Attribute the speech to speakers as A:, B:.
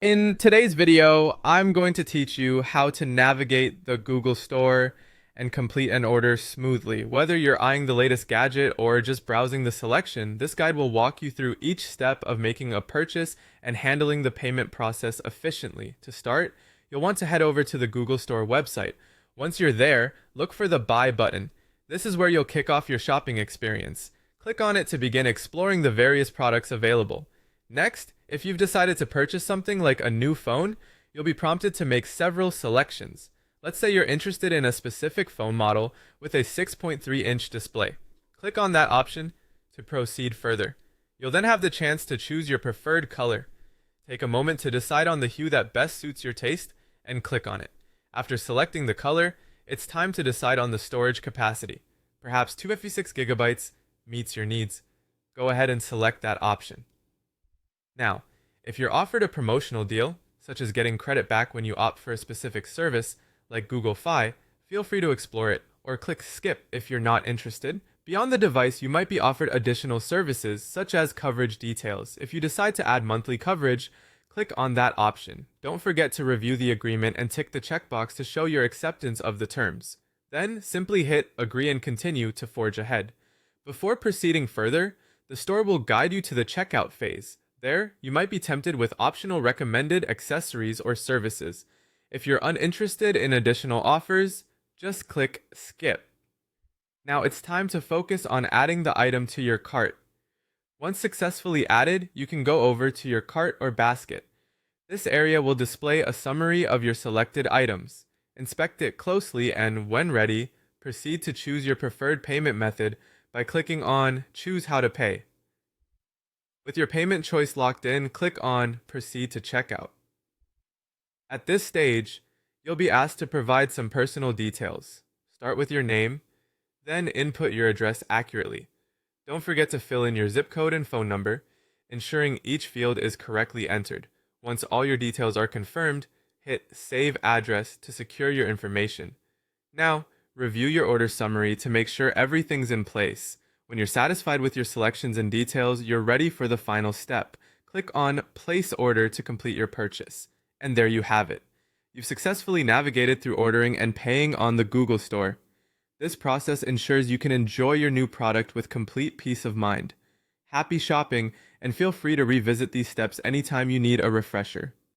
A: In today's video, I'm going to teach you how to navigate the Google Store and complete an order smoothly. Whether you're eyeing the latest gadget or just browsing the selection, this guide will walk you through each step of making a purchase and handling the payment process efficiently. To start, you'll want to head over to the Google Store website. Once you're there, look for the Buy button. This is where you'll kick off your shopping experience. Click on it to begin exploring the various products available. Next, if you've decided to purchase something like a new phone, you'll be prompted to make several selections. Let's say you're interested in a specific phone model with a 6.3-inch display. Click on that option to proceed further. You'll then have the chance to choose your preferred color. Take a moment to decide on the hue that best suits your taste and click on it. After selecting the color, it's time to decide on the storage capacity. Perhaps 256 gigabytes meets your needs. Go ahead and select that option. Now, if you're offered a promotional deal, such as getting credit back when you opt for a specific service, like Google Fi, feel free to explore it, or click skip if you're not interested. Beyond the device, you might be offered additional services, such as coverage details. If you decide to add monthly coverage, click on that option. Don't forget to review the agreement and tick the checkbox to show your acceptance of the terms. Then, simply hit Agree and Continue to forge ahead. Before proceeding further, the store will guide you to the checkout phase. There, you might be tempted with optional recommended accessories or services. If you're uninterested in additional offers, just click Skip. Now it's time to focus on adding the item to your cart. Once successfully added, you can go over to your cart or basket. This area will display a summary of your selected items. Inspect it closely and, when ready, proceed to choose your preferred payment method by clicking on Choose How to Pay. With your payment choice locked in, click on Proceed to Checkout. At this stage, you'll be asked to provide some personal details. Start with your name, then input your address accurately. Don't forget to fill in your zip code and phone number, ensuring each field is correctly entered. Once all your details are confirmed, hit Save Address to secure your information. Now, review your order summary to make sure everything's in place. When you're satisfied with your selections and details, you're ready for the final step. Click on Place Order to complete your purchase. And there you have it. You've successfully navigated through ordering and paying on the Google Store. This process ensures you can enjoy your new product with complete peace of mind. Happy shopping, and feel free to revisit these steps anytime you need a refresher.